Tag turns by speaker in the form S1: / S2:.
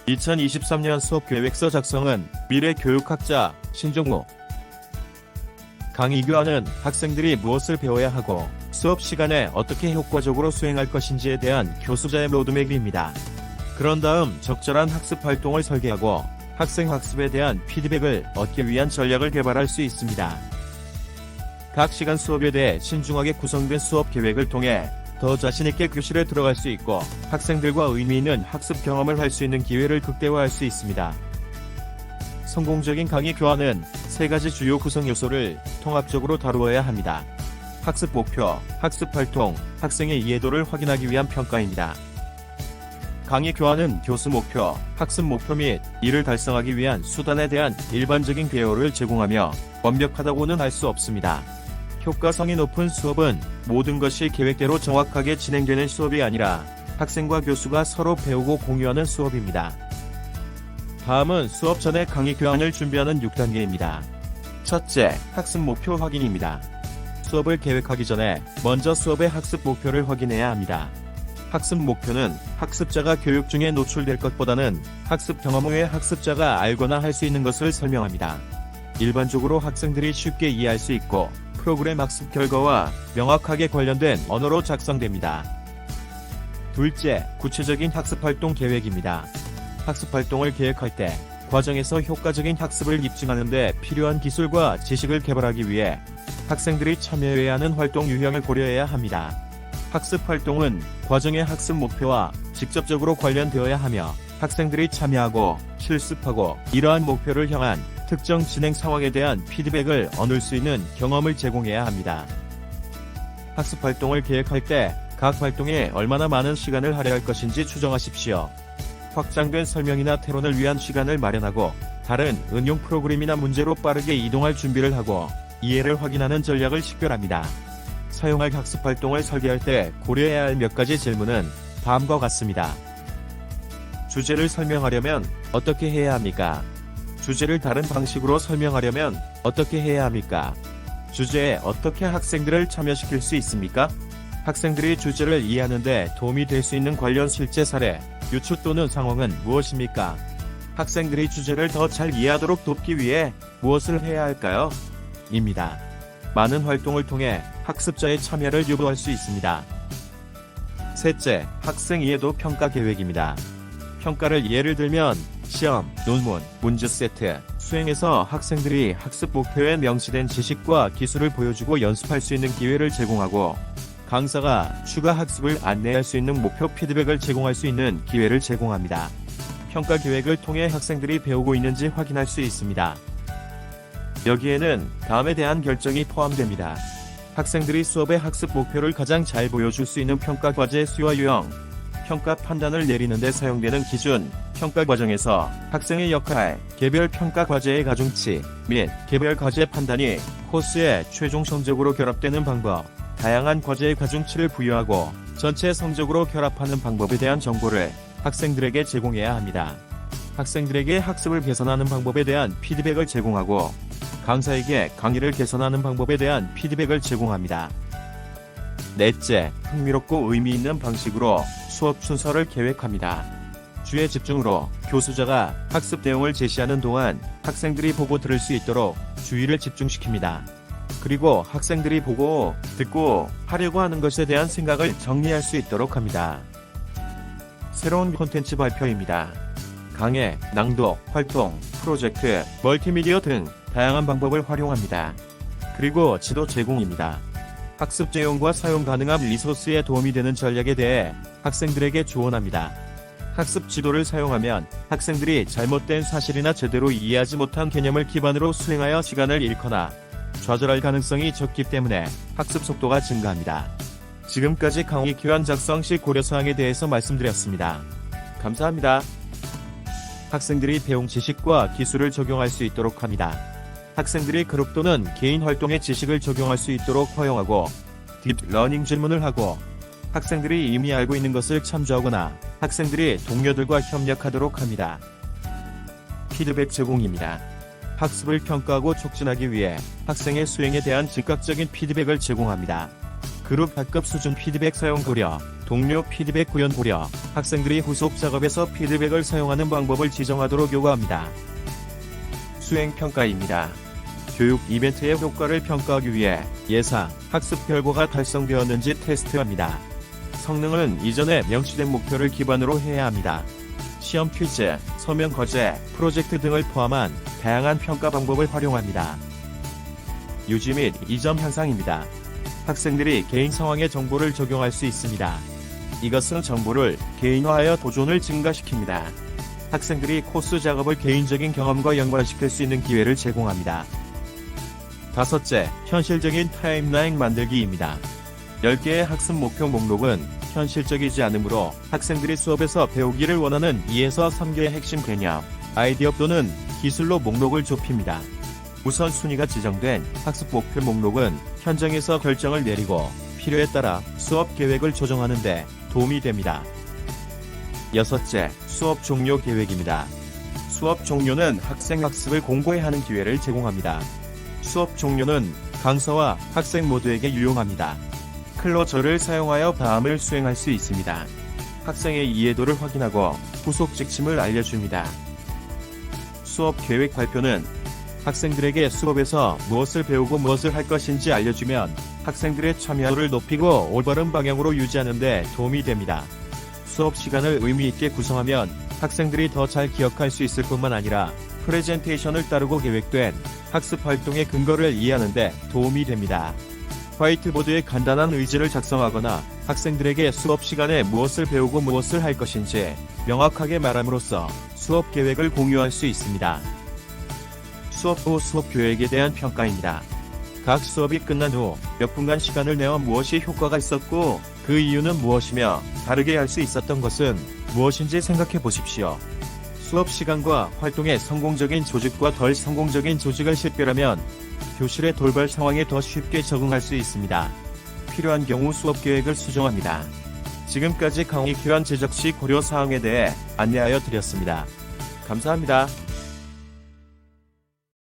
S1: 2023년 수업 계획서 작성은 미래교육학자 신종무. 강의 교환은 학생들이 무엇을 배워야 하고 수업 시간에 어떻게 효과적으로 수행할 것인지에 대한 교수자의 로드맵입니다. 그런 다음 적절한 학습 활동을 설계하고 학생 학습에 대한 피드백을 얻기 위한 전략을 개발할 수 있습니다. 각 시간 수업에 대해 신중하게 구성된 수업 계획을 통해 더 자신있게 교실에 들어갈 수 있고 학생들과 의미 있는 학습 경험을 할 수 있는 기회를 극대화할 수 있습니다. 성공적인 강의 교환은 세 가지 주요 구성 요소를 통합적으로 다루어야 합니다. 학습 목표, 학습 활동, 학생의 이해도를 확인하기 위한 평가입니다. 강의 교환은 교수 목표, 학습 목표 및 이를 달성하기 위한 수단에 대한 일반적인 개요를 제공하며 완벽하다고는 할 수 없습니다. 효과성이 높은 수업은 모든 것이 계획대로 정확하게 진행되는 수업이 아니라 학생과 교수가 서로 배우고 공유하는 수업입니다. 다음은 수업 전에 강의 교환을 준비하는 6단계입니다. 첫째, 학습 목표 확인입니다. 수업을 계획하기 전에 먼저 수업의 학습 목표를 확인해야 합니다. 학습 목표는 학습자가 교육 중에 노출될 것보다는 학습 경험 후에 학습자가 알거나 할 수 있는 것을 설명합니다. 일반적으로 학생들이 쉽게 이해할 수 있고 프로그램 학습 결과와 명확하게 관련된 언어로 작성됩니다. 둘째, 구체적인 학습 활동 계획입니다. 학습 활동을 계획할 때 과정에서 효과적인 학습을 입증하는 데 필요한 기술과 지식을 개발하기 위해 학생들이 참여해야 하는 활동 유형을 고려해야 합니다. 학습 활동은 과정의 학습 목표와 직접적으로 관련되어야 하며 학생들이 참여하고 실습하고 이러한 목표를 향한 특정 진행 상황에 대한 피드백을 얻을 수 있는 경험을 제공해야 합니다. 학습 활동을 계획할 때 각 활동에 얼마나 많은 시간을 할애할 것인지 추정하십시오. 확장된 설명이나 토론을 위한 시간을 마련하고 다른 응용 프로그램이나 문제로 빠르게 이동할 준비를 하고 이해를 확인하는 전략을 식별합니다. 사용할 학습 활동을 설계할 때 고려해야 할 몇 가지 질문은 다음과 같습니다. 주제를 설명하려면 어떻게 해야 합니까? 주제를 다른 방식으로 설명하려면 어떻게 해야 합니까? 주제에 어떻게 학생들을 참여시킬 수 있습니까? 학생들이 주제를 이해하는 데 도움이 될 수 있는 관련 실제 사례, 유추 또는 상황은 무엇입니까? 학생들이 주제를 더 잘 이해하도록 돕기 위해 무엇을 해야 할까요? 입니다. 많은 활동을 통해 학습자의 참여를 유도할 수 있습니다. 셋째, 학생 이해도 평가 계획입니다. 평가를 예를 들면 시험, 논문, 문제 세트, 수행에서 학생들이 학습 목표에 명시된 지식과 기술을 보여주고 연습할 수 있는 기회를 제공하고 강사가 추가 학습을 안내할 수 있는 목표 피드백을 제공할 수 있는 기회를 제공합니다. 평가 계획을 통해 학생들이 배우고 있는지 확인할 수 있습니다. 여기에는 다음에 대한 결정이 포함됩니다. 학생들이 수업의 학습 목표를 가장 잘 보여줄 수 있는 평가 과제의 수와 유형, 평가 판단을 내리는 데 사용되는 기준, 평가 과정에서 학생의 역할, 개별 평가 과제의 가중치 및 개별 과제 판단이 코스의 최종 성적으로 결합되는 방법, 다양한 과제의 가중치를 부여하고 전체 성적으로 결합하는 방법에 대한 정보를 학생들에게 제공해야 합니다. 학생들에게 학습을 개선하는 방법에 대한 피드백을 제공하고 강사에게 강의를 개선하는 방법에 대한 피드백을 제공합니다. 넷째, 흥미롭고 의미 있는 방식으로 수업 순서를 계획합니다. 주에 집중으로 교수자가 학습 내용을 제시하는 동안 학생들이 보고 들을 수 있도록 주의를 집중시킵니다. 그리고 학생들이 보고, 듣고 하려고 하는 것에 대한 생각을 정리할 수 있도록 합니다. 새로운 콘텐츠 발표입니다. 강의, 낭독, 활동, 프로젝트, 멀티미디어 등 다양한 방법을 활용합니다. 그리고 지도 제공입니다. 학습 제용과 사용 가능한 리소스에 도움이 되는 전략에 대해 학생들에게 조언합니다. 학습 지도를 사용하면 학생들이 잘못된 사실이나 제대로 이해하지 못한 개념을 기반으로 수행하여 시간을 잃거나 좌절할 가능성이 적기 때문에 학습 속도가 증가합니다. 지금까지 강의 교환 작성 시 고려사항에 대해서 말씀드렸습니다. 감사합니다. 학생들이 배운 지식과 기술을 적용할 수 있도록 합니다. 학생들이 그룹 또는 개인 활동에 지식을 적용할 수 있도록 허용하고 딥러닝 질문을 하고 학생들이 이미 알고 있는 것을 참조하거나 학생들이 동료들과 협력하도록 합니다. 피드백 제공입니다. 학습을 평가하고 촉진하기 위해 학생의 수행에 대한 즉각적인 피드백을 제공합니다. 그룹 학급 수준 피드백 사용 고려, 동료 피드백 구현 고려, 학생들이 후속 작업에서 피드백을 사용하는 방법을 지정하도록 요구합니다. 수행평가입니다. 교육 이벤트의 효과를 평가하기 위해 예상, 학습 결과가 달성되었는지 테스트합니다. 성능은 이전에 명시된 목표를 기반으로 해야 합니다. 시험 퀴즈, 서면 과제, 프로젝트 등을 포함한 다양한 평가 방법을 활용합니다. 유지 및 이점 향상입니다. 학생들이 개인 상황의 정보를 적용할 수 있습니다. 이것은 정보를 개인화하여 도전을 증가시킵니다. 학생들이 코스 작업을 개인적인 경험과 연관시킬 수 있는 기회를 제공합니다. 다섯째, 현실적인 타임라인 만들기입니다. 10개의 학습 목표 목록은 현실적이지 않으므로 학생들이 수업에서 배우기를 원하는 2에서 3개의 핵심 개념, 아이디어 또는 기술로 목록을 좁힙니다. 우선순위가 지정된 학습 목표 목록은 현장에서 결정을 내리고 필요에 따라 수업 계획을 조정하는 데 도움이 됩니다. 여섯째, 수업 종료 계획입니다. 수업 종료는 학생 학습을 공고히 하는 기회를 제공합니다. 수업 종료는 강사와 학생 모두에게 유용합니다. 클로저를 사용하여 다음을 수행할 수 있습니다. 학생의 이해도를 확인하고 후속 지침을 알려줍니다. 수업 계획 발표는 학생들에게 수업에서 무엇을 배우고 무엇을 할 것인지 알려주면 학생들의 참여도를 높이고 올바른 방향으로 유지하는 데 도움이 됩니다. 수업 시간을 의미 있게 구성하면 학생들이 더 잘 기억할 수 있을 뿐만 아니라 프레젠테이션을 따르고 계획된 학습 활동의 근거를 이해하는 데 도움이 됩니다. 화이트보드에 간단한 의지를 작성하거나 학생들에게 수업 시간에 무엇을 배우고 무엇을 할 것인지 명확하게 말함으로써 수업 계획을 공유할 수 있습니다. 수업 후 수업 계획에 대한 평가입니다. 각 수업이 끝난 후 몇 분간 시간을 내어 무엇이 효과가 있었고 그 이유는 무엇이며 다르게 할 수 있었던 것은 무엇인지 생각해 보십시오. 수업 시간과 활동의 성공적인 조직과 덜 성공적인 조직을 식별하면 교실의 돌발 상황에 더 쉽게 적응할 수 있습니다. 필요한 경우 수업 계획을 수정합니다. 지금까지 강의 기간 제작 시 고려 사항에 대해 안내하여 드렸습니다. 감사합니다.